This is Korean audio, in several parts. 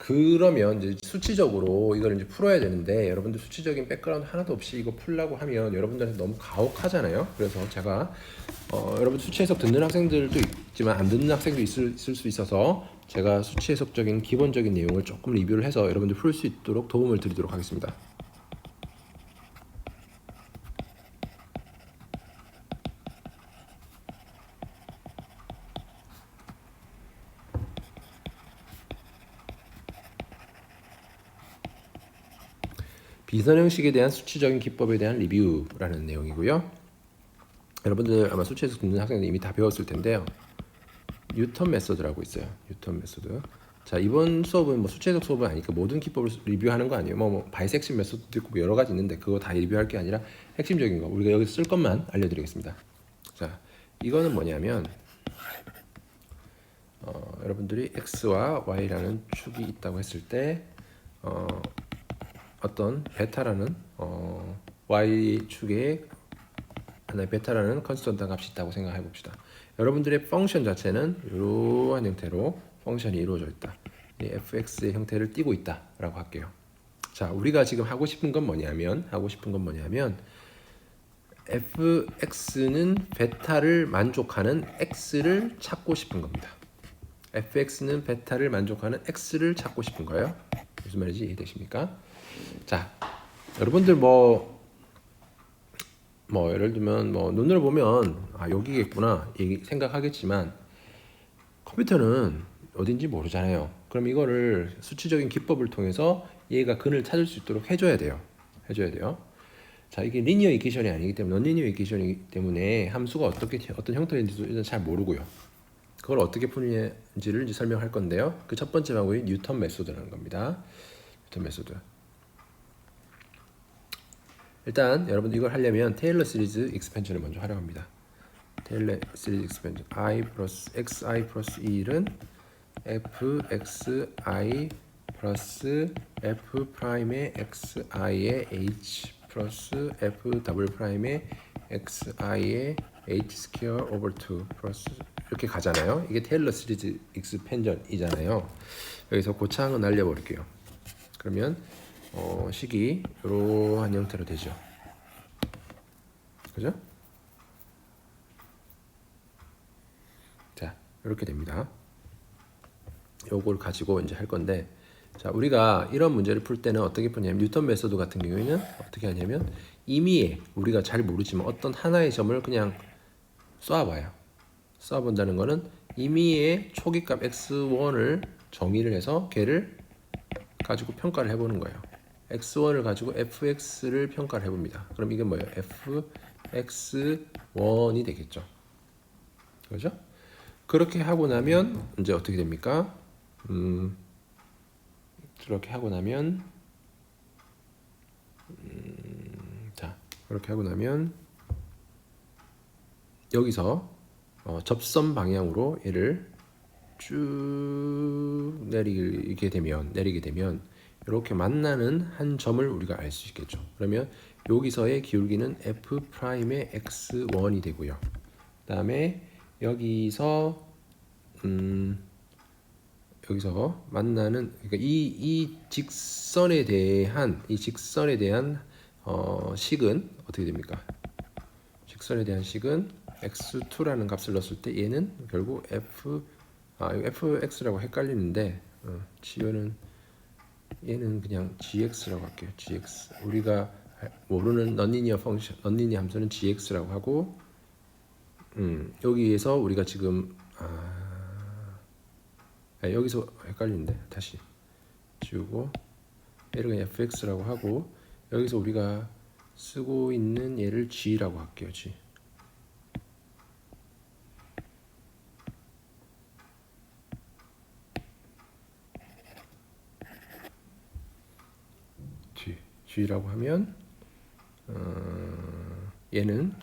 그러면 이제 수치적으로 이걸 이제 풀어야 되는데 여러분들 수치적인 백그라운드 하나도 없이 이거 풀라고 하면 여러분들한테 너무 가혹하잖아요. 그래서 제가 여러분 수치 해석 듣는 학생들도 있지만 안 듣는 학생도 있을 수 있어서 제가 수치 해석적인 기본적인 내용을 조금 리뷰를 해서 여러분들 풀 수 있도록 도움을 드리도록 하겠습니다. 비선형식에 대한 수치적인 기법에 대한 리뷰라는 내용이고요. 여러분들 아마 수치 해석 듣는 학생들 이미 다 배웠을 텐데요. 뉴턴 메소드라고 있어요. 뉴턴 메소드. 자, 이번 수업은 뭐 수치 해석 수업은 아니니까 모든 기법을 리뷰하는 거 아니에요. 뭐 바이섹션 메소드도 있고 뭐 여러 가지 있는데 그거 다 리뷰할 게 아니라 핵심적인 거 우리가 여기서 쓸 것만 알려드리겠습니다. 자, 이거는 뭐냐면 여러분들이 x와 y라는 축이 있다고 했을 때 어떤 베타라는 y축에 하나의 베타라는 컨스턴트 값이 있다고 생각해 봅시다. 여러분들의 펑션 자체는 이러한 형태로 펑션이 이루어져 있다. fx의 형태를 띠고 있다라고 할게요. 자, 우리가 지금 하고 싶은 건 뭐냐면 fx는 베타를 만족하는 x를 찾고 싶은 겁니다. fx는 베타를 만족하는 x를 찾고 싶은 거예요. 무슨 말인지 이해되십니까? 자, 여러분들 뭐 예를 들면 눈으로 보면 여기겠구나 생각하겠지만 컴퓨터는 어딘지 모르잖아요. 그럼 이거를 수치적인 기법을 통해서 얘가 근을 찾을 수 있도록 해줘야 돼요. 자, 이게 리니어 이퀘이션이 아니기 때문에 넌리니어 이퀘이션이기 때문에 함수가 어떤 형태인지도 일단 잘 모르고요. 그걸 어떻게 푸는지를 이제 설명할 건데요. 그 첫 번째 방법이 뉴턴 메소드라는 겁니다. 뉴턴 메소드. 일단 여러분 이걸 하려면 테일러 시리즈 익스펜션을 먼저 활용합니다. 테일러 시리즈 익스펜션 i 플러스 xi 플러스 1은 fxi 플러스 f 프라임의 xi의 h 플러스 f 더블 프라임의 xi의 h 스퀘어 오버 2 플러스 이렇게 가잖아요. 이게 테일러 시리즈 익스펜션이잖아요. 여기서 고창은 날려버릴게요. 그러면 식이 이러한 형태로 되죠. 그죠? 자, 이렇게 됩니다. 요걸 가지고 이제 할 건데, 자, 우리가 이런 문제를 풀 때는 어떻게 푸냐면 뉴턴 메소드 같은 경우에는 어떻게 하냐면 임의의 우리가 잘 모르지만 어떤 하나의 점을 그냥 쏴본다는 거는 임의의 초기값 x1을 정의를 해서 걔를 가지고 평가를 해보는 거예요. x1을 가지고 fx를 평가를 해봅니다. 그럼 이게 뭐예요? fx1이 되겠죠. 그렇죠? 그렇게 하고 나면 이제 어떻게 됩니까? 그렇게 하고 나면 자, 그렇게 하고 나면 여기서 접선 방향으로 얘를 쭉 내리게 되면 이렇게 만나는 한 점을 우리가 알 수 있겠죠. 그러면 여기서의 기울기는 f 프라임의 x1이 되고요. 그다음에 여기서 만나는 그러니까 이 직선에 대한 식은 어떻게 됩니까? 직선에 대한 식은 x2라는 값을 넣었을 때 얘는 결국 fx라고 헷갈리는데 얘는 그냥 gx라고 할게요. gx. 우리가 모르는 넌리니어 함수는 gx라고 하고 여기에서 우리가 지금 여기서 헷갈리는데 다시 지우고 얘를 그냥 fx라고 하고 여기서 우리가 쓰고 있는 얘를 g라고 할게요. g. g라고 하면 얘는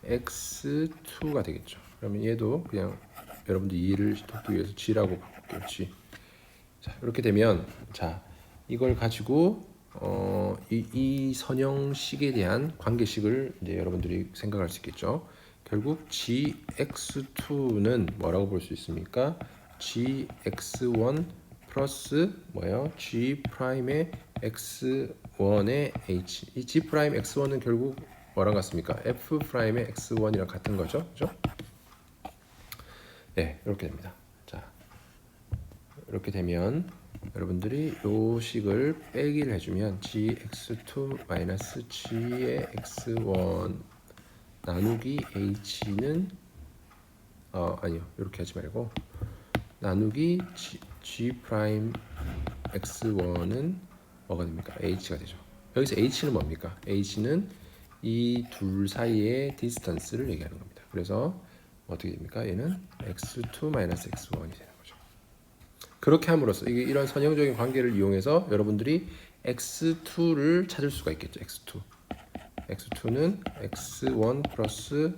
gx2가 되겠죠. 그러면 얘도 그냥 여러분들 이해를 돕기 위해서 g라고 바꿀게요. g. 자, 이렇게 되면 자, 이걸 가지고 이 선형식에 대한 관계식을 이제 여러분들이 생각할 수 있겠죠. 결국 gx2는 뭐라고 볼 수 있습니까? gx1 플러스 뭐예요? G 프라임의 x1의 h. 이 G 프라임 x1은 결국 뭐랑 같습니까? F 프라임의 x1이랑 같은 거죠, 그죠? 네, 이렇게 됩니다. 자, 이렇게 되면 여러분들이 요 식을 빼기를 해주면 gx2 마이너스 g의 x1 나누기 h는 아니요, 이렇게 하지 말고 나누기 g 프라임 x1은 뭐가 됩니까? h가 되죠. 여기서 h는 뭡니까? h는 이 둘 사이의 디스턴스를 얘기하는 겁니다. 그래서 어떻게 됩니까? 얘는 x2 마이너스 x1이 되는 거죠. 그렇게 함으로써 이런 선형적인 관계를 이용해서 여러분들이 x2를 찾을 수가 있겠죠. x2. x2는 x1 플러스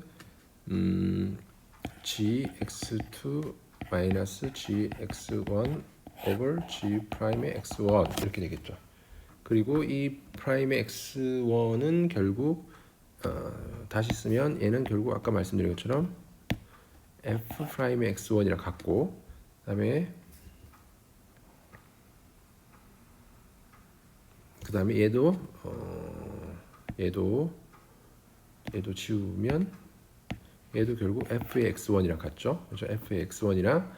gx2 마이너스 gx1 over g 프라임의 x1 이렇게 되겠죠. 그리고 이 프라임의 x1은 결국 다시 쓰면 얘는 결국 아까 말씀드린 것처럼 f 프라임의 x1이랑 같고 그다음에 얘도 지우면 얘도 결국 f의 x1이랑 같죠. 그렇죠? f의 x1이랑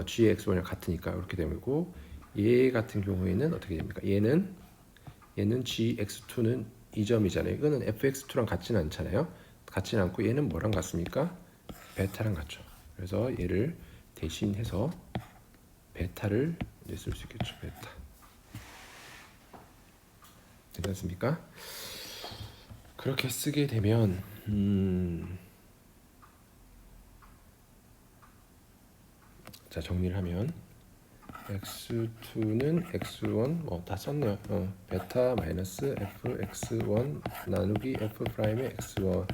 g의 x1이랑 같으니까 이렇게 되고 얘 같은 경우에는 어떻게 됩니까? 얘는 gx2는 이 점이잖아요. 이거는 fx2랑 같지는 않잖아요. 같지는 않고 얘는 뭐랑 같습니까? 베타랑 같죠. 그래서 얘를 대신해서 베타를 이제 쓸 수 있겠죠. 베타. 괜찮습니까? 그렇게 쓰게 되면 자, 정리를 하면 x2는 x1 다 썼네요. 베타 마이너스 fx1 나누기 f 프라임의 x1.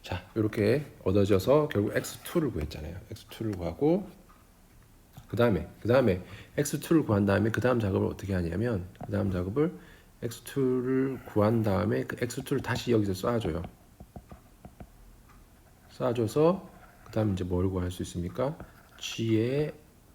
자, 이렇게 얻어져서 결국 x2를 구했잖아요. x2를 구하고 그 다음에 x2를 구한 다음에 그 다음 작업을 어떻게 하냐면 그 다음 작업을 x2를 구한 다음에 그 x2를 다시 여기서 쏴줘요. 쏴줘서 그 다음 이제 뭘 구할 수 있습니까? g의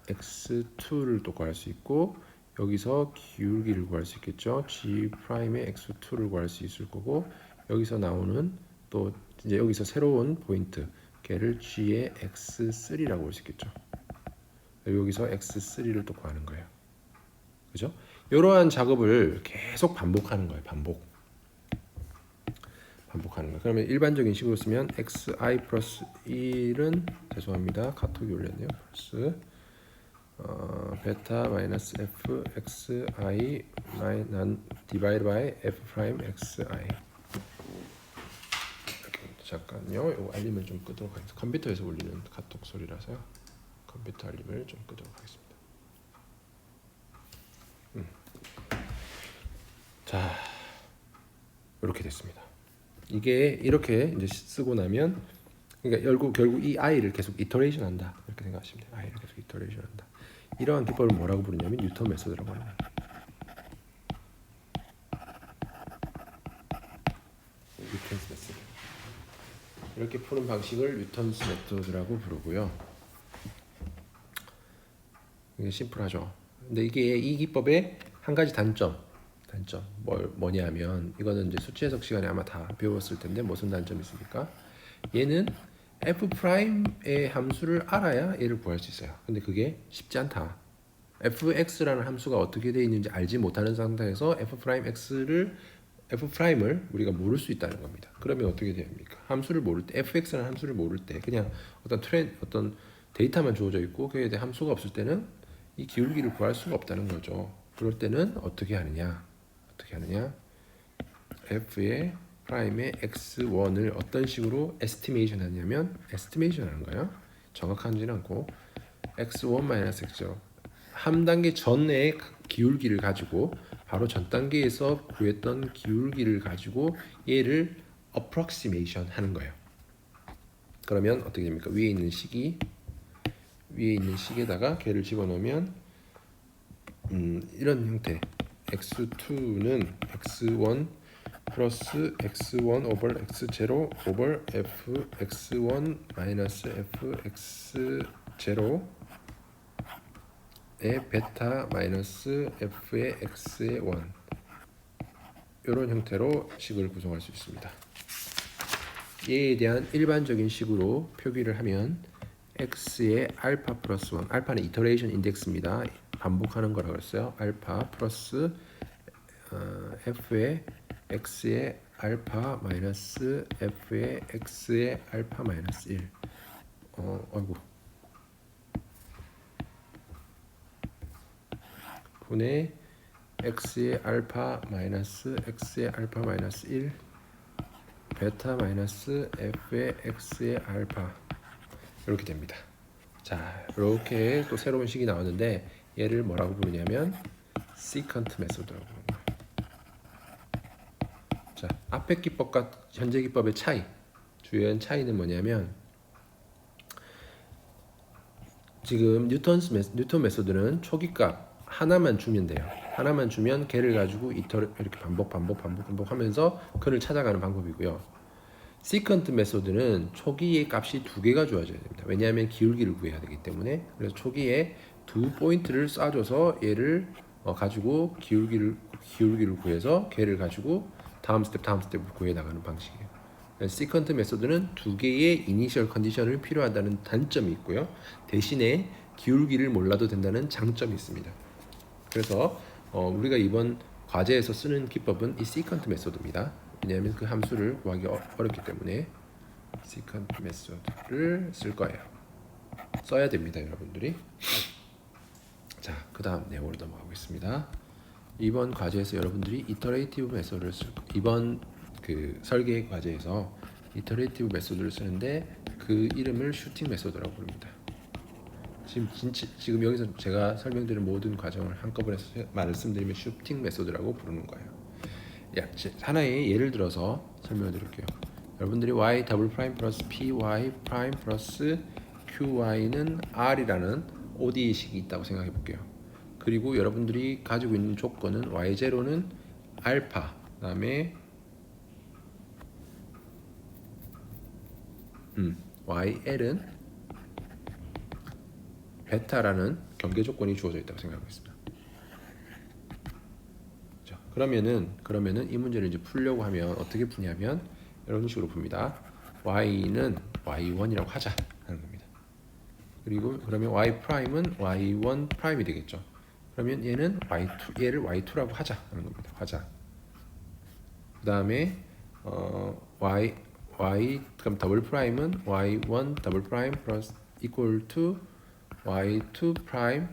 x2를 또 구할 수 있고 여기서 기울기를 구할 수 있겠죠. g 프라임의 x2를 구할 수 있을 거고 여기서 나오는 또 이제 여기서 새로운 포인트 걔를 g의 x3라고 볼 수 있겠죠. 여기서 x3를 또 구하는 거예요. 그죠? 이러한 작업을 계속 반복하는 거예요. 반복하는 거예요. 그러면 일반적인 식으로 쓰면 xi 플러스 1은 죄송합니다. 카톡이 올렸네요. 플러스 베타 마이너스 f xi 디바이드 바이 f 프라임 xi 잠깐요. 이 알림을 좀 끄도록 하겠습니다. 컴퓨터에서 울리는 카톡 소리라서요. 컴퓨터 알림을 좀 끄도록 하겠습니다. 자, 이렇게 됐습니다. 이게 이렇게 이제 쓰고 나면 그러니까 결국 이 i를 계속 이터레이션 한다 이렇게 생각하시면 돼요. i를 계속 이터레이션 한다. 이러한 기법을 뭐라고 부르냐면 뉴턴 메소드라고 합니다. 뉴턴스 메소드. 이렇게 푸는 방식을 뉴턴스 메소드라고 부르고요. 이게 심플하죠. 근데 이게 이 기법의 한 가지 단점 뭐냐면 이거는 이제 수치 해석 시간에 아마 다 배웠을 텐데 무슨 단점이 있습니까? 얘는 f 프라임의 함수를 알아야 얘를 구할 수 있어요. 근데 그게 쉽지 않다. fx라는 함수가 어떻게 되어 있는지 알지 못하는 상태에서 f 프라임을 우리가 모를 수 있다는 겁니다. 그러면 어떻게 됩니까? 함수를 모를 때 fx라는 함수를 모를 때 그냥 어떤 데이터만 주어져 있고 그에 대해 함수가 없을 때는 이 기울기를 구할 수가 없다는 거죠. 그럴 때는 어떻게 하느냐? f의 프라임의 x1을 어떤 식으로 에스티메이션 하냐면 에스티메이션 하는 거예요. 정확하지는 않고 x1-x0 한 단계 전의 기울기를 가지고 바로 전 단계에서 구했던 기울기를 가지고 얘를 approximation 하는 거예요. 그러면 어떻게 됩니까? 위에 있는 식에다가 걔를 집어넣으면 이런 형태 x2는 x1 플러스 x1 오버 x0 오버 f x1 마이너스 f x0 베타 마이너스 f의 x의 원, 이런 형태로 식을 구성할 수 있습니다. 얘에 대한 일반적인 식으로 표기를 하면 x의 알파 플러스 1, 알파는 이터레이션 인덱스입니다. 반복하는 거라고 했어요. 알파 플러스 f의 x의 알파 마이너스 f의 x의 알파 마이너스 1. 아이고. 분의 x의 알파 마이너스 x의 알파 마이너스 1 베타 마이너스 f의 x의 알파, 이렇게 됩니다. 자, 이렇게 또 새로운 식이 나왔는데 얘를 뭐라고 부르냐면 시컨트 메소드라고 부르는 거예요. 자, 앞에 기법과 현재 기법의 차이, 주요한 차이는 뭐냐면 지금 뉴턴 메소드는 초기값 하나만 주면 돼요. 하나만 주면 걔를 가지고 이렇게 반복하면서 그를 찾아가는 방법이고요. 시컨트 메소드는 초기의 값이 두 개가 주어져야 됩니다. 왜냐하면 기울기를 구해야 되기 때문에. 그래서 초기에 두 포인트를 쏴줘서 얘를 가지고 기울기를 구해서 걔를 가지고 다음 스텝을 구해 나가는 방식이에요. 시컨트 메소드는 두 개의 이니셜 컨디션을 필요하다는 단점이 있고요. 대신에 기울기를 몰라도 된다는 장점이 있습니다. 그래서 우리가 이번 과제에서 쓰는 기법은 이 시컨트 메소드입니다. 왜냐하면 그 함수를 구하기 어렵기 때문에 시컨트 메소드를 쓸 거예요. 써야 됩니다, 여러분들이. 자, 그 다음 내용으로 넘어가겠습니다. 이번 과제에서 여러분들이 이터레이티브 메소드를 이번 그 설계 과제에서 이터레이티브 메소드를 쓰는데 그 이름을 슈팅 메소드라고 부릅니다. 지금 여기서 제가 설명드린 모든 과정을 한꺼번에 말씀드리면 슈팅 메소드라고 부르는 거예요. 하나의 예를 들어서 설명을 드릴게요. 여러분들이 y 더블 프라임 플러스 py 프라임 플러스 qy는 r이라는 ODE식이 있다고 생각해 볼게요. 그리고 여러분들이 가지고 있는 조건은 y0는 알파, 그다음에 yl은 베타라는 경계 조건이 주어져 있다고 생각하겠습니다. 자, 그러면은 이 문제를 이제 풀려고 하면 어떻게 푸냐면 이런 식으로 풉니다. y는 y1이라고 하자 하는 겁니다. 그리고 그러면 y 프라임은 y1 프라임이 되겠죠. 그러면 얘는 얘를 y2라고 하자 하는 겁니다. 하자. 그다음에 그럼 더블 프라임은 y1 더블 프라임 플러스 equal to y2 프라임이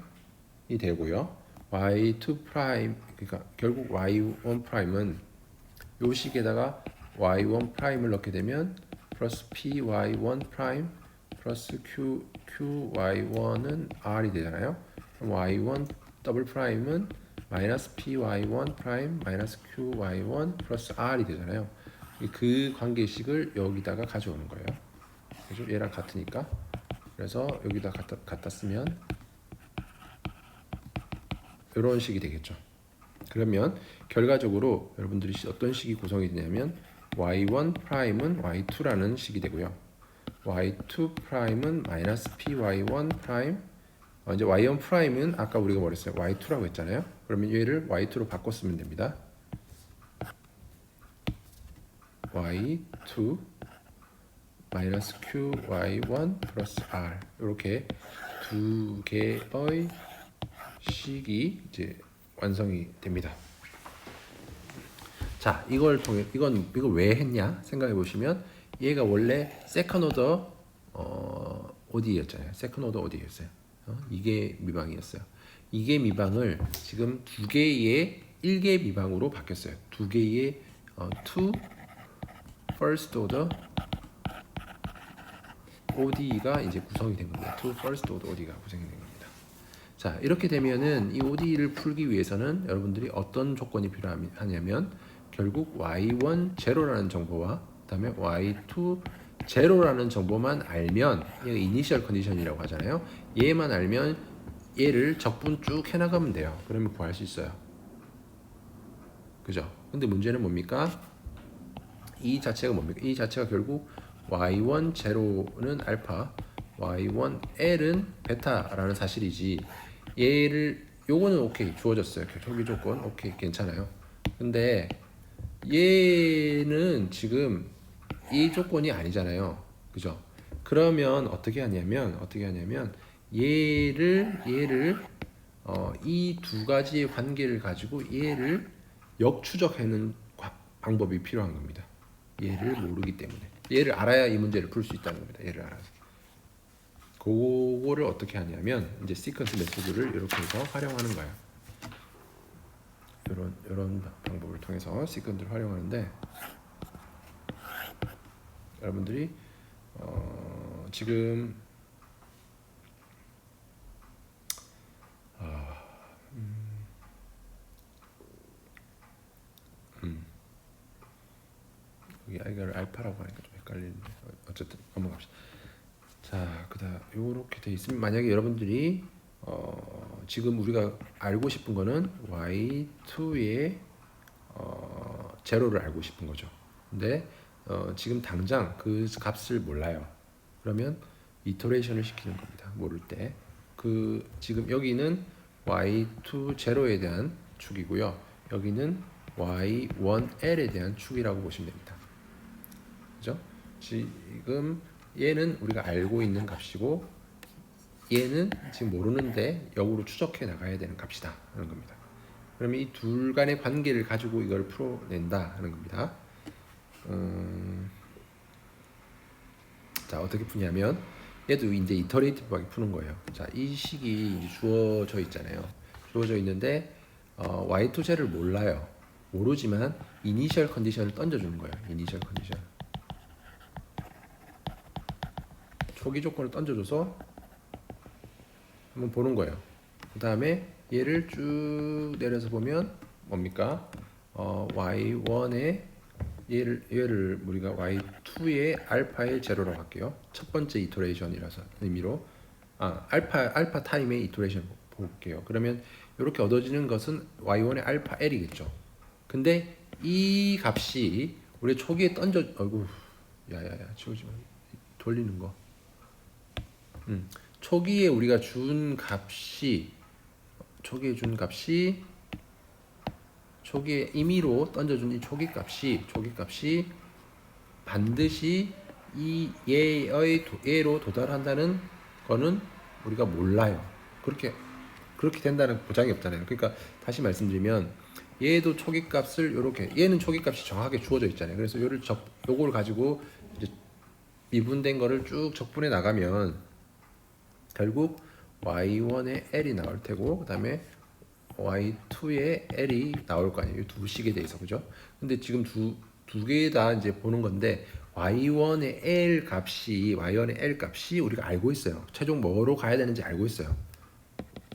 되고요. y2 프라임, 그러니까 결국 y1 프라임은 요 식에다가 y1 프라임을 넣게 되면 플러스 py1 프라임 플러스 qy1은 r이 되잖아요. 그럼 y1 더블 프라임은 마이너스 py1 프라임 마이너스 qy1 플러스 r이 되잖아요. 그 관계식을 여기다가 가져오는 거예요. 그래서 얘랑 같으니까. 그래서 여기다 갖다 쓰면 이런 식이 되겠죠. 그러면 결과적으로 여러분들이 어떤 식이 구성이 되냐면 y1 프라임은 y2라는 식이 되고요. y2 프라임은 마이너스 py1 프라임, 이제 y1 프라임은 아까 우리가 뭐랬어요? y2라고 했잖아요. 그러면 얘를 y2로 바꿔 쓰면 됩니다. y2 마이너스 qy1 플러스 r, 이렇게 두 개의 식이 이제 완성이 됩니다. 자, 이걸 왜 했냐 생각해 보시면 얘가 원래 세컨 오더 ODE였잖아요. 세컨 오더 ODE였어요. 이게 미방이었어요. 이게 미방을 지금 두 개의 1개 미방으로 바뀌었어요. 두 개의 two first order ODE가 이제 구성이 된 겁니다. two first order ODE가 구성이 된 겁니다. 자, 이렇게 되면은 이 ODE를 풀기 위해서는 여러분들이 어떤 조건이 필요하냐면 결국 y1 제로라는 정보와 그다음에 y2 제로라는 정보만 알면, 얘가 이니셜 컨디션이라고 하잖아요. 얘만 알면 얘를 적분 쭉 해나가면 돼요. 그러면 구할 수 있어요. 그죠? 근데 문제는 뭡니까? 이 자체가 뭡니까? 이 자체가 결국 y1 제로는 알파, y1 L은 베타라는 사실이지, 얘를 요거는 오케이 주어졌어요. 초기 조건 오케이 괜찮아요. 근데 얘는 지금 이 조건이 아니잖아요. 그죠? 그러면 어떻게 하냐면 얘를 이 두 가지의 관계를 가지고 얘를 역추적하는 방법이 필요한 겁니다. 얘를 모르기 때문에 얘를 알아야 이 문제를 풀 수 있다는 겁니다. 얘를 알아서 그거를 어떻게 하냐면 이제 시퀀스 메소드를 이렇게 해서 활용하는 거예요. 이런 방법을 통해서 시퀀스를 활용하는데 여러분들이 지금 여기 이걸 알파라고 하니까 좀 헷갈리는데 어쨌든 넘어갑시다. 자, 그다음 요렇게 돼 있으면 만약에 여러분들이 지금 우리가 알고 싶은 거는 y2의 제로를 알고 싶은 거죠. 근데 지금 당장 그 값을 몰라요. 그러면 이터레이션을 시키는 겁니다. 모를 때. 그 지금 여기는 y2 제로에 대한 축이고요. 여기는 y1l에 대한 축이라고 보시면 됩니다. 그죠? 지금 얘는 우리가 알고 있는 값이고 얘는 지금 모르는데 역으로 추적해 나가야 되는 값이다 하는 겁니다. 그러면 이 둘 간의 관계를 가지고 이걸 풀어낸다 하는 겁니다. 자, 어떻게 푸냐면 얘도 이제 이터레이티브하게 푸는 거예요. 자, 이 식이 이제 주어져 있잖아요. 주어져 있는데 y2제를 몰라요. 모르지만 이니셜 컨디션을 던져주는 거예요. 이니셜 컨디션. 초기 조건을 던져줘서 한번 보는 거예요. 그 다음에 얘를 쭉 내려서 보면 뭡니까? y1에 얘를 우리가 y2의 알파의 제로라고 할게요. 첫 번째 이터레이션이라서 의미로 알파 타임의 이터레이션 볼게요. 그러면 이렇게 얻어지는 것은 y1의 알파 l이겠죠. 근데 이 값이 우리 초기에 어이구 야야야 지우지 마. 돌리는 거. 초기에 우리가 준 값이 초기에 임의로 던져준 이 초기 값이 반드시 이 얘로 도달한다는 거는 우리가 몰라요. 그렇게 된다는 보장이 없잖아요. 그러니까 다시 말씀드리면 얘도 초기 값을 이렇게 얘는 초기 값이 정확하게 주어져 있잖아요. 그래서 요걸 가지고 이제 미분된 거를 쭉 적분해 나가면 결국 y1의 l이 나올 테고 그다음에 y2의 l이 나올 거 아니에요. 두 식에 대해서 그죠? 근데 지금 두 개 다 이제 보는 건데 y1의 l 값이 우리가 알고 있어요. 최종 뭐로 가야 되는지 알고 있어요.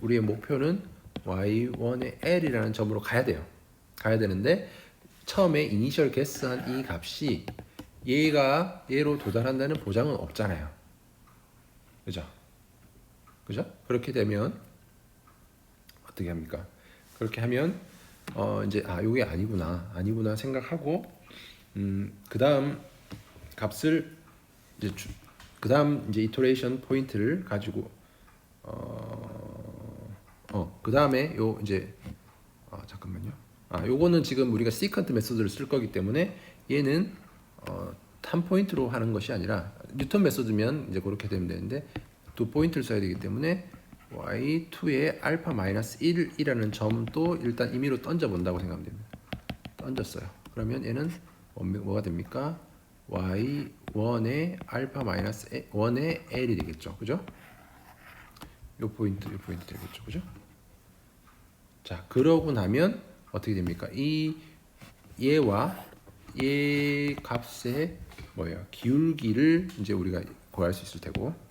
우리의 목표는 y1의 l이라는 점으로 가야 되는데 처음에 이니셜 게스한 이 값이 얘로 도달한다는 보장은 없잖아요. 그죠? 그렇게 되면 어떻게 합니까? 그렇게 하면 이제 요게 아니구나 생각하고 그다음 값을 그다음 이제 이터레이션 포인트를 가지고 그다음에 요 이제 잠깐만요. 요거는 지금 우리가 시퀀트 메소드를 쓸 거기 때문에 얘는 한 포인트로 하는 것이 아니라 뉴턴 메소드면 이제 그렇게 되면 되는데 두 포인트를 써야 되기 때문에 y2의 알파 마이너스 1이라는 점도 일단 임의로 던져 본다고 생각하면 됩니다. 던졌어요. 그러면 얘는 뭐가 됩니까? y1의 알파 마이너스 1의 l이 되겠죠. 그죠? 요 포인트 되겠죠. 그죠? 자, 그러고 나면 어떻게 됩니까? 이 얘와 얘 값의 기울기를 이제 우리가 구할 수 있을 테고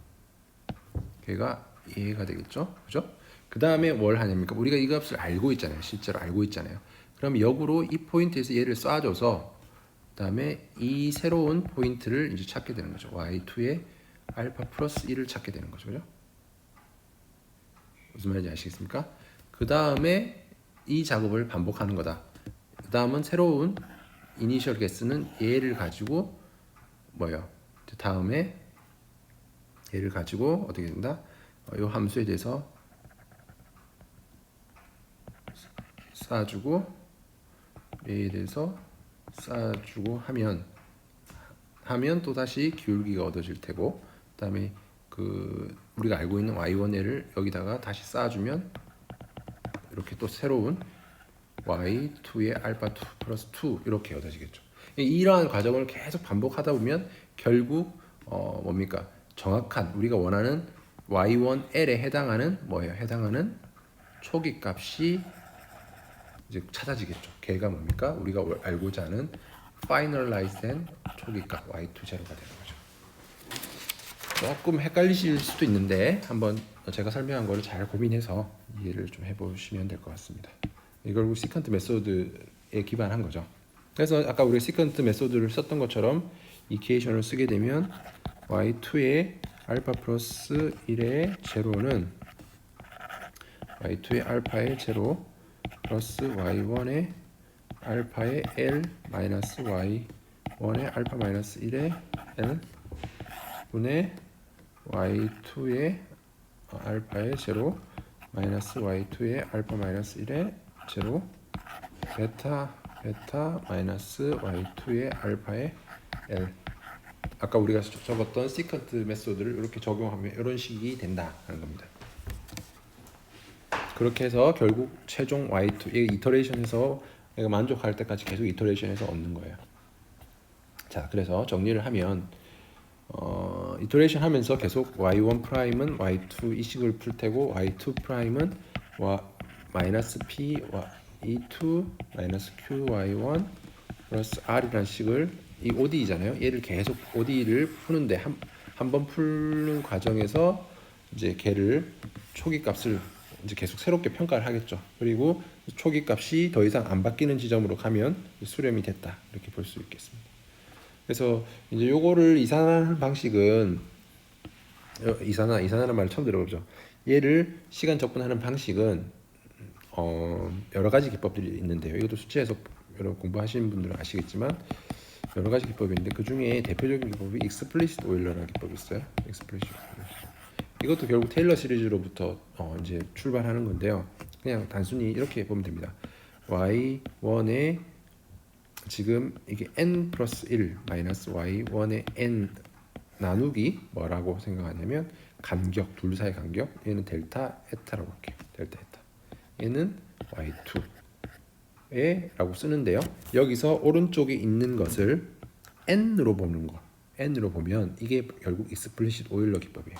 걔가 얘가 되겠죠. 그죠? 그 다음에 뭘 하냐니까 우리가 이 값을 알고 있잖아요. 실제로 알고 있잖아요. 그럼 역으로 이 포인트에서 얘를 쏴줘서 그 다음에 이 새로운 포인트를 이제 찾게 되는 거죠. y2의 알파 플러스 1을 찾게 되는 거죠. 그죠? 무슨 말인지 아시겠습니까? 그 다음에 이 작업을 반복하는 거다. 그 다음은 새로운 이니셜 게스는 얘를 가지고 다음에 얘를 가지고 어떻게 된다? 이 함수에 대해서 쌓아주고 A에 대해서 쌓아주고 하면 또 다시 기울기가 얻어질 테고, 그다음에 그 우리가 알고 있는 y1을 여기다가 다시 쌓아주면 이렇게 또 새로운 y2의 알파 2 플러스 2 이렇게 얻어지겠죠. 이러한 과정을 계속 반복하다 보면 결국 뭡니까? 정확한 우리가 원하는 y1l에 해당하는 뭐예요? 해당하는 초기 값이 이제 찾아지겠죠. 걔가 뭡니까? 우리가 알고자 하는 finalized 초기값 y2 제로가 되는 거죠. 조금 헷갈리실 수도 있는데 한번 제가 설명한 거를 잘 고민해서 이해를 좀 해보시면 될 것 같습니다. 이걸 시퀀트 메소드에 기반한 거죠. 그래서 아까 우리 시퀀트 메소드를 썼던 것처럼 이퀘이션을 쓰게 되면 y2의 알파 플러스 1의 제로는 y2의 알파의 제로 플러스 y1의 알파의 L 마이너스 y1의 알파 마이너스 1의 L 분의 y2의 알파의 제로 마이너스 y2의 알파 마이너스 1의 제로 베타 마이너스 y2의 알파의 L. 아까 우리가 적었던 시퀀트 메소드를 이렇게 적용하면 이런 식이 된다 하는 겁니다. 그렇게 해서 결국 최종 y2 이게 이터레이션에서 내가 만족할 때까지 계속 이터레이션해서 얻는 거예요. 자, 그래서 정리를 하면 이터레이션 하면서 계속 y1 프라임은 y2 이 식을 풀 테고 y2 프라임은 마이너스 p e2 마이너스 q y1 플러스 r이라는 식을 이 ODE잖아요. 얘를 계속 ODE를 푸는데 한 번 푸는 과정에서 이제 걔를 초기 값을 이제 계속 새롭게 평가를 하겠죠. 그리고 초기 값이 더 이상 안 바뀌는 지점으로 가면 수렴이 됐다 이렇게 볼 수 있겠습니다. 그래서 이제 요거를 이산화하는 방식은 이산화라는 말을 처음 들어보죠. 얘를 시간 적분하는 방식은 여러 가지 기법들이 있는데요. 이것도 수치 해석 여러 공부하시는 분들은 아시겠지만 여러 가지 기법이 있는데 그 중에 대표적인 기법이 익스플리시트 오일러라는 기법이 있어요. 익스플리시트 오일러. 이것도 결국 테일러 시리즈로부터 이제 출발하는 건데요. 그냥 단순히 이렇게 보면 됩니다. y1의 지금 이게 n 플러스 1 마이너스 y1의 n 나누기 뭐라고 생각하냐면 간격, 둘 사이 간격. 얘는 델타 에타라고 할게요. 델타 에타. 얘는 y2에 라고 쓰는데요. 여기서 오른쪽에 있는 것을 n으로 보는 거. n으로 보면 이게 결국 익스플리시트 오일러 기법이에요.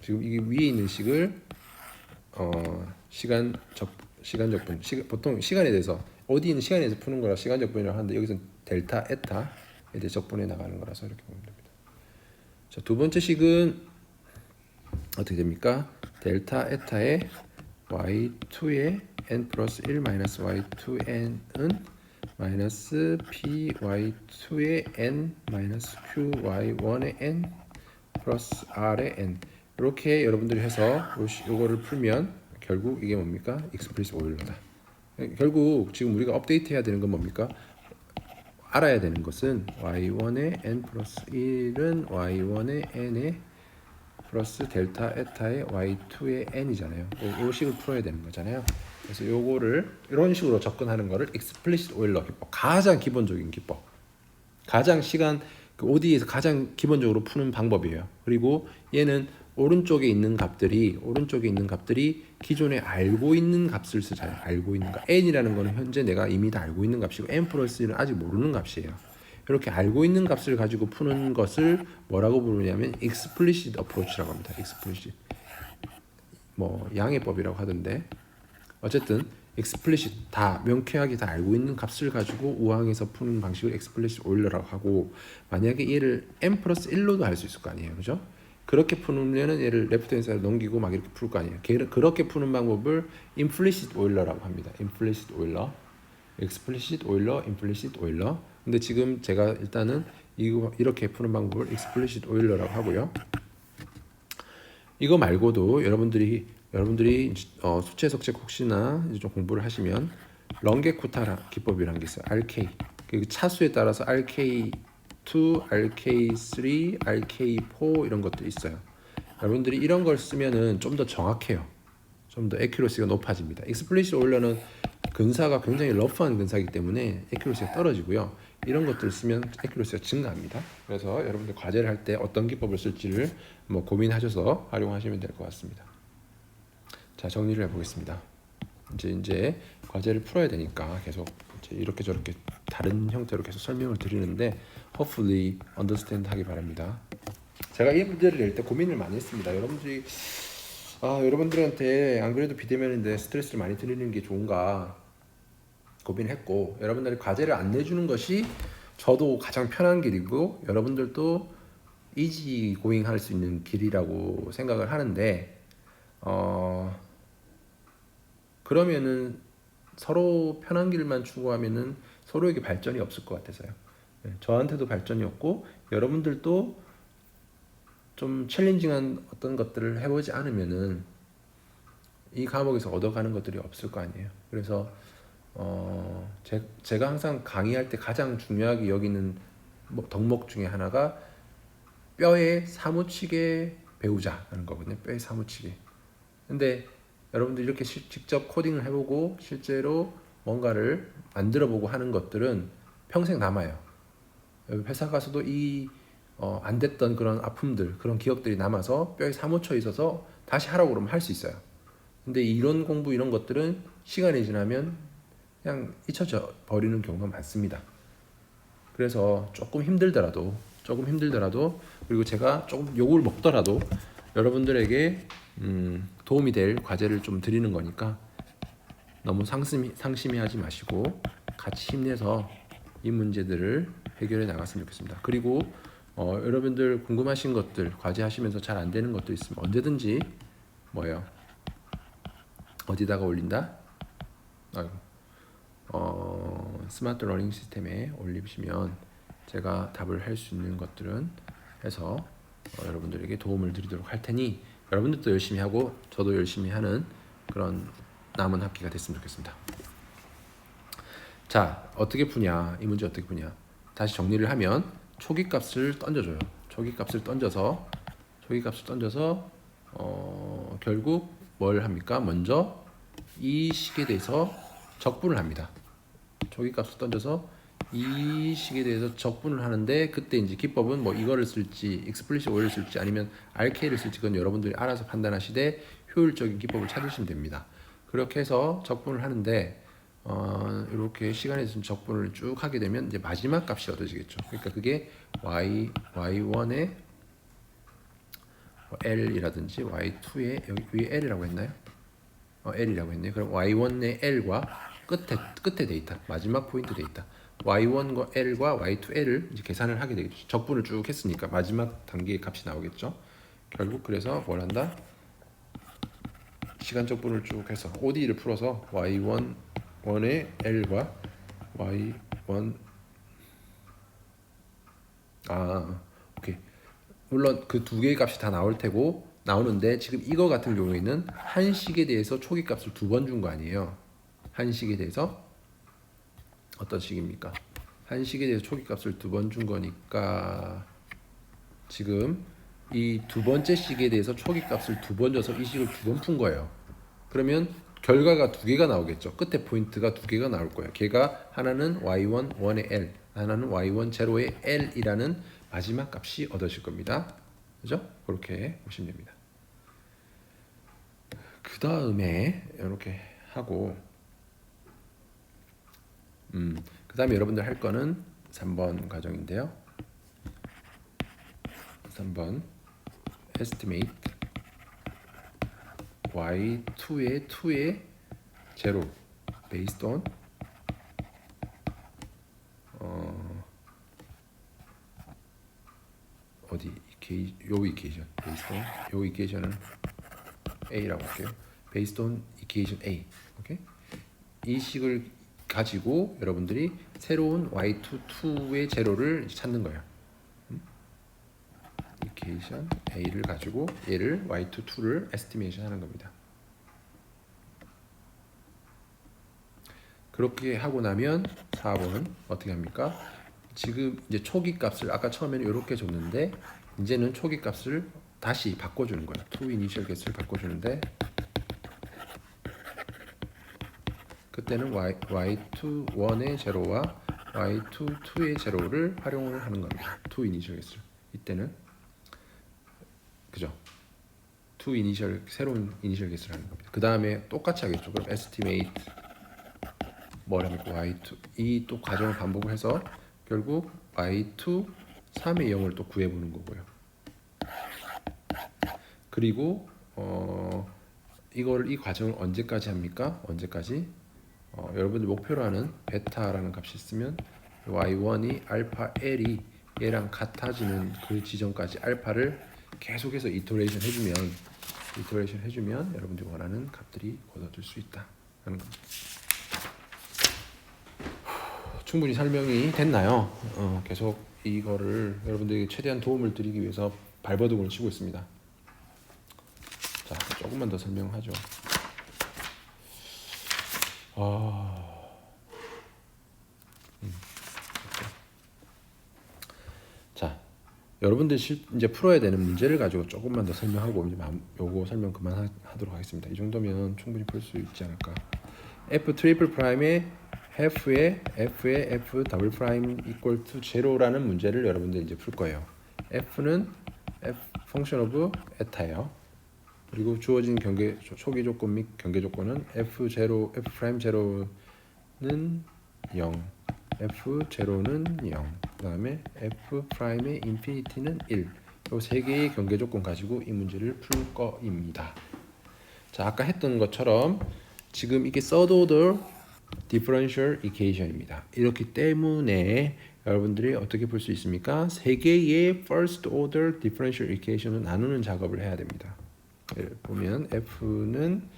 지금 이게 위에 있는 식을 시간 적분 보통 시간에 대해서 어디 있는 시간에 대해서 푸는 거라 시간 적분이라고 하는데 여기서 델타 에타에 대해 적분해 나가는 거라서 이렇게 보면 됩니다. 자, 두 번째 식은 어떻게 됩니까? 델타 에타의 y2의 n 플러스 1 마이너스 y2n은 마이너스 p y2의 n 마이너스 q y1의 n 플러스 r의 n 이렇게 여러분들이 해서 요거를 풀면 결국 이게 뭡니까? 익스플리시트 오일러다. 결국 지금 우리가 업데이트 해야 되는 건 뭡니까? 알아야 되는 것은 y1의 n 플러스 1은 y1의 n의 플러스 델타 에타의 y2의 n이잖아요. 이 식을 풀어야 되는 거잖아요. 그래서 요거를 이런 식으로 접근하는 거를 익스플리시트 오일러 기법, 가장 기본적인 기법, 가장 시간 그 ODE에서 가장 기본적으로 푸는 방법이에요. 그리고 얘는 오른쪽에 있는 값들이 기존에 알고 있는 값을 쓰잖아요. 알고 있는 값. n이라는 거는 현재 내가 이미 다 알고 있는 값이고 n 플러스 1은 아직 모르는 값이에요. 이렇게 알고 있는 값을 가지고 푸는 것을 뭐라고 부르냐면 explicit approach라고 합니다. explicit 뭐 양해법이라고 하던데 어쨌든 explicit 다 명쾌하게 다 알고 있는 값을 가지고 우항에서 푸는 방식을 explicit 오일러라고 하고 만약에 얘를 n 플러스 1로도 할 수 있을 거 아니에요. 그죠? 그렇게 푸면은 얘를 레프트 핸드 사이드 넘기고 막 이렇게 풀 거 아니에요. 그렇게 푸는 방법을 implicit 오일러라고 합니다. implicit 오일러, explicit 오일러, implicit 오일러. 근데 지금 제가 일단은 이렇게 푸는 방법을 explicit 오일러라고 하고요. 이거 말고도 여러분들이 수체 석책 혹시나 이제 좀 공부를 하시면 렁게쿠타 기법이라는 게 있어요. RK 그 차수에 따라서 RK2, RK3, RK4 이런 것도 있어요. 여러분들이 이런 걸 쓰면은 좀 더 정확해요. 좀 더 에큐러시가 높아집니다. 익스플리시트 오일러는 근사가 굉장히 러프한 근사이기 때문에 에큐러시가 떨어지고요. 이런 것들을 쓰면 에큐러시가 증가합니다. 그래서 여러분들 과제를 할 때 어떤 기법을 쓸지를 뭐 고민하셔서 활용하시면 될 것 같습니다. 자, 정리를 해보겠습니다. 이제 과제를 풀어야 되니까 계속 이제 이렇게 저렇게 다른 형태로 계속 설명을 드리는데 hopefully understand 하기 바랍니다. 제가 이 문제를 낼 때 고민을 많이 했습니다. 여러분들한테 안 그래도 비대면인데 스트레스를 많이 드리는 게 좋은가 고민했고, 여러분들이 과제를 안 내주는 것이 저도 가장 편한 길이고 여러분들도 이지 고잉 할 수 있는 길이라고 생각을 하는데, 그러면은 서로 편한 길만 추구하면은 서로에게 발전이 없을 것 같아서요. 저한테도 발전이 없고 여러분들도 좀 챌린징한 어떤 것들을 해보지 않으면은 이 과목에서 얻어가는 것들이 없을 거 아니에요. 그래서 제가 항상 강의할 때 가장 중요하게 여기는 덕목 중에 하나가 뼈에 사무치게 배우자라는 거거든요. 뼈에 사무치게. 근데 여러분들 이렇게 직접 코딩을 해보고 실제로 뭔가를 만들어보고 하는 것들은 평생 남아요. 회사 가서도 안 됐던 그런 아픔들, 그런 기억들이 남아서 뼈에 사무쳐 있어서 다시 하라고 그러면 할 수 있어요. 근데 이런 공부 이런 것들은 시간이 지나면 그냥 잊혀져 버리는 경우가 많습니다. 그래서 조금 힘들더라도 그리고 제가 조금 욕을 먹더라도 여러분들에게 도움이 될 과제를 좀 드리는 거니까 너무 상심해하지 마시고 같이 힘내서 이 문제들을 해결해 나갔으면 좋겠습니다. 그리고 여러분들 궁금하신 것들, 과제하시면서 잘 안 되는 것도 있으면 언제든지 어디다가 올린다? 스마트 러닝 시스템에 올리시면 제가 답을 할 수 있는 것들은 해서 여러분들에게 도움을 드리도록 할 테니 여러분들도 열심히 하고 저도 열심히 하는 그런 남은 학기가 됐으면 좋겠습니다. 자, 어떻게 푸냐? 이 문제 어떻게 푸냐? 다시 정리를 하면 초기값을 던져줘요. 초기값을 던져서 결국 뭘 합니까? 먼저 이 식에 대해서 적분을 합니다. 초기값을 던져서 이 식에 대해서 적분을 하는데, 그때 이제 기법은 이거를 쓸지 explicit oil을 쓸지 아니면 RK를 쓸지 그건 여러분들이 알아서 판단하시되 효율적인 기법을 찾으시면 됩니다. 그렇게 해서 적분을 하는데 이렇게 시간에 있으면 적분을 쭉 하게 되면 이제 마지막 값이 얻어지겠죠. 그러니까 그게 y1의 l이라든지 y2의 여기 위에 l이라고 했나요? l이라고 했네요. 그럼 y1의 l과 끝에 데이터, 마지막 포인트 데이터 y1과 l과 y2 l을 이제 계산을 하게 되겠죠. 적분을 쭉 했으니까 마지막 단계의 값이 나오겠죠. 결국 그래서 뭘 한다? 시간 적분을 쭉 해서 ODE를 풀어서 y1의 l과 y1 오케이. 물론 그 두 개의 값이 다 나올 테고 나오는데, 지금 이거 같은 경우에는 한 식에 대해서 초기 값을 두 번 준 거 아니에요. 한 식에 대해서 어떤 식입니까? 한 식에 대해서 초기 값을 두 번 준 거니까 지금 이 두 번째 식에 대해서 초기 값을 두 번 줘서 이 식을 두 번 푼 거예요. 그러면 결과가 두 개가 나오겠죠. 끝에 포인트가 두 개가 나올 거예요. 걔가 하나는 y1 1의 l, 하나는 y1 0의 l이라는 마지막 값이 얻어질 겁니다. 그죠? 그렇게 보시면 됩니다. 그 다음에 이렇게 하고 그 다음에 여러분들 할 거는 3번 과정인데요. 3번 estimate y2의 0 based on 요 이케이션 based on 요 이케이션은 A라고 할게요. based on equation A. 오케이? 이 식을 가지고 여러분들이 새로운 y22의 제로를 찾는 거예요. equation A를 가지고 얘를 y22를 estimation 하는 겁니다. 그렇게 하고 나면 4번은 어떻게 합니까? 지금 이제 초기 값을 아까 처음에는 이렇게 줬는데 이제는 초기 값을 다시 바꿔주는 거예요. to initial guess를 바꿔주는데 그때는 y21의 제로와 y22의 제로를 활용을 하는 겁니다. to initial guess를. 이때는 그죠? to initial 새로운 이니셜 guess를 하는 겁니다. 그 다음에 똑같이 하겠죠. 그럼 estimate 뭐랍니까? y2 이 또 과정을 반복을 해서 결국 y2 3의 0을 또 구해보는 거고요. 그리고 이 과정을 언제까지 합니까? 언제까지? 여러분들 목표로 하는 베타라는 값이 있으면 y1이 알파 l이 얘랑 같아지는 그 지점까지 알파를 계속해서 이터레이션 해주면 여러분들이 원하는 값들이 얻어질 수 있다 하는 겁니다. 충분히 설명이 됐나요? 계속 이거를 여러분들에게 최대한 도움을 드리기 위해서 발버둥을 치고 있습니다. 자, 조금만 더 설명하죠. 자, 여러분들 이제 풀어야 되는 문제를 가지고 조금만 더 설명하고 이제 요거 설명 그만하도록 하겠습니다. 이 정도면 충분히 풀 수 있지 않을까. F 트리플 프라임의 F의 F 더블 프라임 이퀄 투 제로라는 문제를 여러분들 이제 풀 거예요. F는 F 펑션 오브 에타예요. 그리고 주어진 초기 조건 및 경계 조건은 F0, F 프라임 제로는 0, F0는 0, 그 다음에 F 프라임의 인피니티는 1. 이 세 개의 경계 조건 가지고 이 문제를 풀 거입니다. 자, 아까 했던 것처럼 지금 이게 third order differential equation입니다. 이렇기 때문에 여러분들이 어떻게 풀 수 있습니까? 세 개의 first order differential equation을 나누는 작업을 해야 됩니다. 보면 F는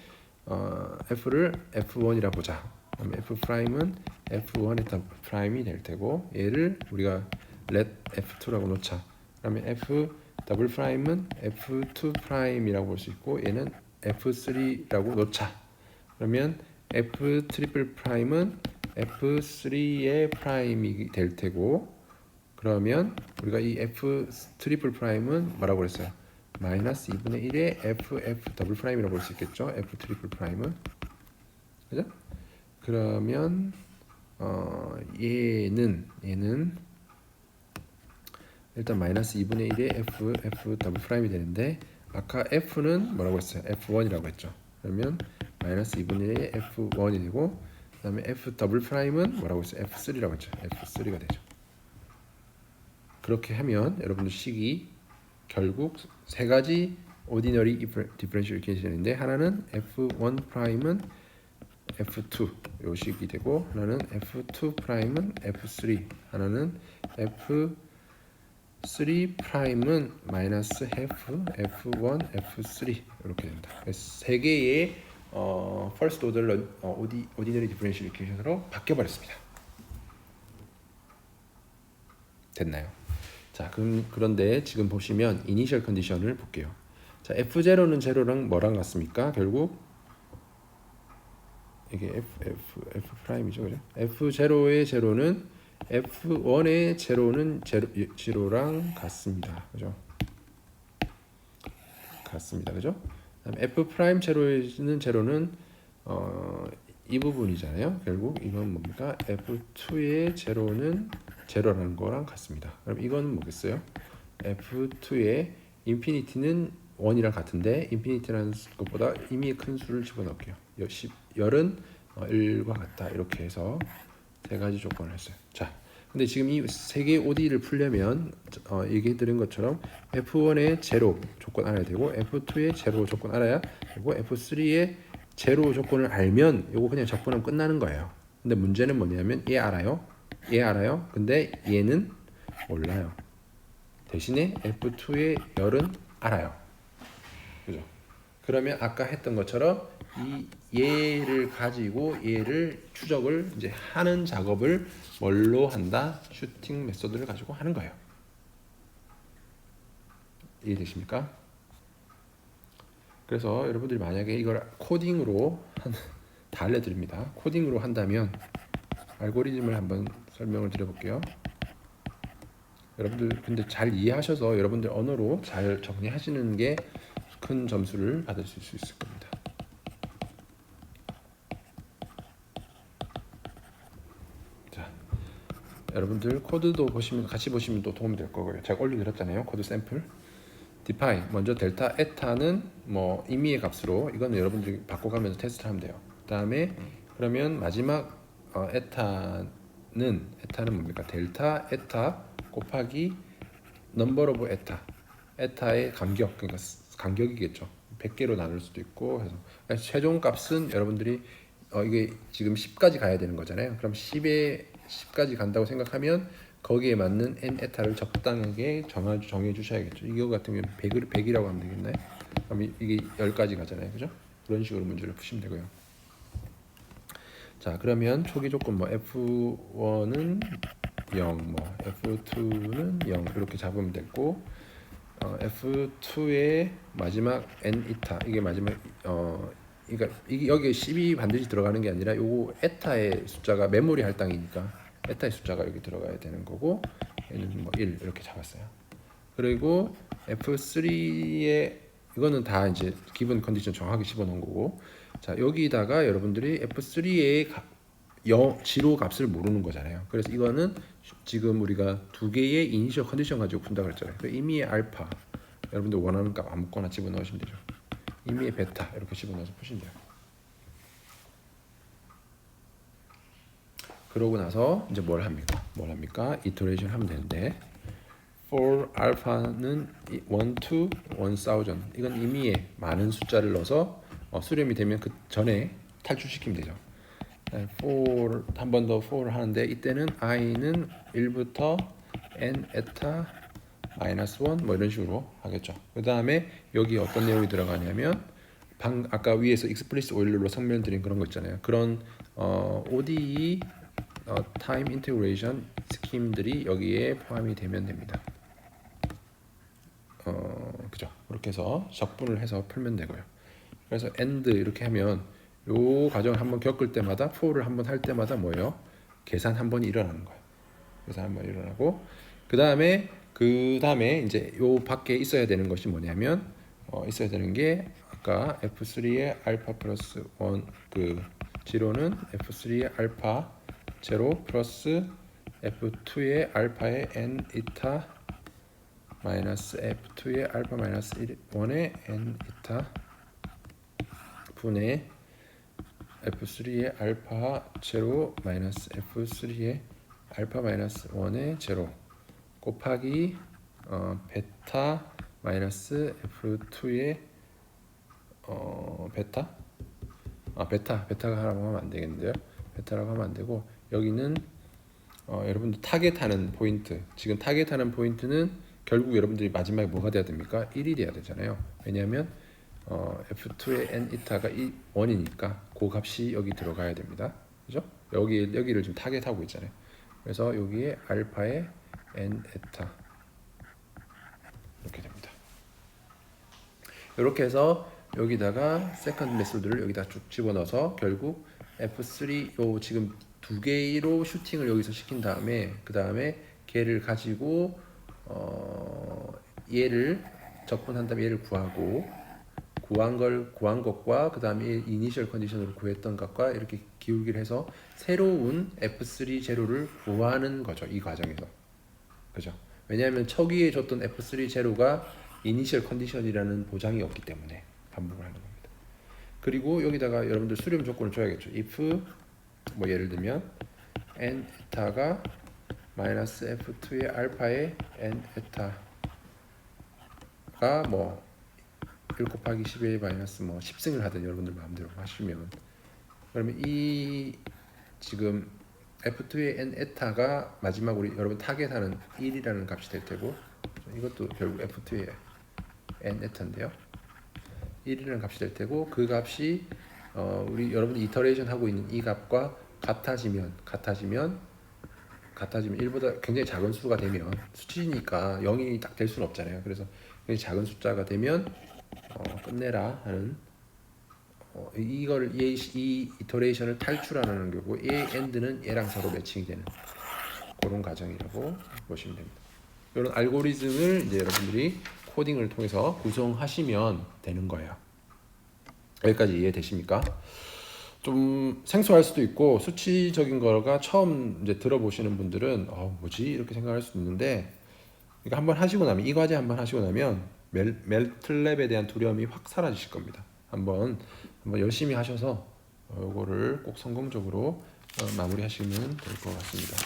F를 F1이라 보자. 그럼 F 프라임은 F1의 프라임이 될 테고 얘를 우리가 let F2라고 놓자. 그러면 F 더블 프라임은 F2 프라임이라고 볼 수 있고 얘는 F3라고 놓자. 그러면 F 트리플 프라임은 F3의 프라임이 될 테고 그러면 우리가 이 F 트리플 프라임은 뭐라고 그랬어요? 마이너스 2분의 1의 F 더블 프라임이라고 볼 수 있겠죠? F 트리플 프라임은 그죠? 그러면 얘는 일단 마이너스 2분의 1의 F 더블 프라임이 되는데 아까 F는 뭐라고 했어요? F1이라고 했죠. 그러면 마이너스 2분의 1의 F1이 되고 그 다음에 F 더블 프라임은 뭐라고 했어요? F3라고 했죠. F3가 되죠. 그렇게 하면 여러분들 식이 결국 세 가지 ordinary differential equation인데 하나는 F1 프라임은 F2 요 식이 되고 하나는 F2 프라임은 F3 하나는 F3 프라임은 마이너스 F, F1, F3 이렇게 된다. 세 개의 first order ordinary differential equation으로 바뀌어 버렸습니다. 됐나요? 자, 그런데 지금 보시면 이니셜 컨디션을 볼게요. 자, F0는 제로랑 뭐랑 같습니까? 결국 이게 F 프라임이죠, 그죠? F0의 제로는 F1의 제로는 제로랑 같습니다, 그죠? 같습니다, 그죠? 그다음에 F 프라임 제로는 이 부분이잖아요. 결국 이건 뭡니까? F2의 제로는 제로라는 거랑 같습니다. 그럼 이건 뭐겠어요? F2의 인피니티는 1이랑 같은데 인피니티라는 것보다 이미 큰 수를 집어넣을게요. 열은 1과 같다. 이렇게 해서 세 가지 조건을 했어요. 자, 근데 지금 이 세 개의 OD를 풀려면 얘기 드린 것처럼 F1의 제로 조건 알아야 되고 F2의 제로 조건 알아야 되고 F3의 제로 조건을 알면 이거 그냥 적분하면 끝나는 거예요. 근데 문제는 뭐냐면 얘 알아요. 근데 얘는 몰라요. 대신에 F2의 열은 알아요. 그죠? 그러면 아까 했던 것처럼 이 얘를 가지고 얘를 추적을 이제 하는 작업을 뭘로 한다? 슈팅 메소드를 가지고 하는 거예요. 이해되십니까? 그래서 여러분들이 만약에 이걸 코딩으로 다 알려드립니다. 코딩으로 한다면 알고리즘을 한번 설명을 드려볼게요. 여러분들 근데 잘 이해하셔서 여러분들 언어로 잘 정리하시는 게 큰 점수를 받으실 수 있을 겁니다. 여러분들 코드도 보시면 같이 보시면 또 도움이 될 거고요. 제가 올려드렸잖아요. 코드 샘플. define 먼저 델타 에타는 뭐 임의의 값으로 이거는 여러분들이 바꿔가면서 테스트를 하면 돼요. 그다음에 그러면 마지막 에타는 뭡니까? 델타 에타 곱하기 number of 에타 에타의 간격 그러니까 간격이겠죠. 100개로 나눌 수도 있고 해서 최종 값은 여러분들이 이게 지금 10까지 가야 되는 거잖아요. 그럼 10까지 간다고 생각하면 거기에 맞는 n 에타를 적당하게 정해 주셔야겠죠. 이거 같은 경우는 100이라고 하면 되겠나요? 그럼 이게 10까지 가잖아요. 그죠? 그런 식으로 문제를 푸시면 되고요. 자, 그러면 초기 조건 뭐 F1은 0, 뭐 F2는 0 이렇게 잡으면 됐고 F2의 마지막 n 이타 이게 마지막 그러니까 이게 여기 10이 반드시 들어가는 게 아니라 요거 에타의 숫자가 메모리 할당이니까 에타의 숫자가 여기 들어가야 되는 거고 얘는 뭐 1 이렇게 잡았어요. 그리고 F3의 이거는 다 이제 기본 컨디션 정확하게 집어넣은 거고 자 여기다가 여러분들이 F3의 지로 값을 모르는 거잖아요. 그래서 이거는 지금 우리가 두 개의 이니셜 컨디션 가지고 푼다 그랬잖아요. 임의의 알파 여러분들 원하는 값 아무거나 집어넣으시면 되죠. 임의의 베타 이렇게 집어넣어서 푸시면 돼요. 그러고 나서 이제 뭘 합니까? 이터레이션 하면 되는데 for alpha는 1 to 1000 이건 임의의 많은 숫자를 넣어서 수렴이 되면 그 전에 탈출시키면 되죠. for 한 번 더 for를 하는데 이때는 i는 1부터 n 에타 마이너스 1 뭐 이런 식으로 하겠죠. 그 다음에 여기 어떤 내용이 들어가냐면 아까 위에서 explicit 오일러로 설명드린 그런 거 있잖아요. 그런 ODE 타임 인테그레이션 스킴들이 여기에 포함이 되면 됩니다. 그죠? 그렇게 해서 적분을 해서 풀면 되고요. 그래서 AND 이렇게 하면 요 과정을 한번 겪을 때마다 for를 한번 할 때마다 뭐예요? 계산 한 번이 일어나는 거예요. 계산 한 번 일어나고 그 다음에 이제 요 밖에 있어야 되는 것이 뭐냐면 있어야 되는 게 아까 F3의 알파 플러스 1 그 지로는 F3의 알파 제로 플러스 F2의 알파의 n 이타 마이너스 F2의 알파 마이너스 1의 n 이타 분의 F3의 알파 제로 마이너스 F3의 알파 마이너스 1의 제로 곱하기 베타 마이너스 F2의 베타가 하라고 하면 안 되겠는데요. 베타라고 하면 안 되고 여기는 여러분들 타겟하는 포인트 지금 타겟하는 포인트는 결국 여러분들이 마지막에 뭐가 돼야 됩니까? 1이 돼야 되잖아요. 왜냐하면 F2의 n 이타가 1이니까 그 값이 여기 들어가야 됩니다. 그죠? 여기를 지금 타겟하고 있잖아요. 그래서 여기에 알파의 n 에타 이렇게 됩니다. 이렇게 해서 여기다가 세컨드 메소드를 여기다 쭉 집어넣어서 결국 F3 요 지금 두 개로 슈팅을 여기서 시킨 다음에 그 다음에 걔를 가지고 얘를 적분한 다음에 얘를 구한 것과 그 다음에 이니셜 컨디션으로 구했던 것과 이렇게 기울기를 해서 새로운 F3 제로를 구하는 거죠. 이 과정에서. 그죠? 왜냐하면 초기에 줬던 F3 제로가 이니셜 컨디션이라는 보장이 없기 때문에 반복을 하는 겁니다. 그리고 여기다가 여러분들 수렴 조건을 줘야겠죠. if 뭐 예를 들면 n 에타가 마이너스 F2의 알파의 n 에타가 뭐 1 곱하기 10의 마이너스 뭐 10승을 하든 여러분들 마음대로 하시면 그러면 이 지금 F2의 n 에타가 마지막 우리 여러분 타겟하는 1이라는 값이 될 테고 이것도 결국 F2의 n 에타인데요. 1이라는 값이 될 테고 그 값이 우리 여러분이 이터레이션 하고 있는 이 값과 같아지면 1보다 굉장히 작은 수가 되면 수치니까 0이 딱 될 수는 없잖아요. 그래서 굉장히 작은 숫자가 되면 끝내라 하는 이 이터레이션을 탈출하는 거고 얘 엔드는 얘랑 서로 매칭이 되는 그런 과정이라고 보시면 됩니다. 이런 알고리즘을 이제 여러분들이 코딩을 통해서 구성하시면 되는 거예요. 여기까지 이해되십니까? 좀 생소할 수도 있고 수치적인 거가 처음 이제 들어보시는 분들은 뭐지 이렇게 생각할 수도 있는데, 이거 한번 하시고 나면, 이 과제 한번 하시고 나면 멜틀랩에 대한 두려움이 확 사라지실 겁니다. 한번 열심히 하셔서 요거를 꼭 성공적으로 마무리하시면 될 것 같습니다.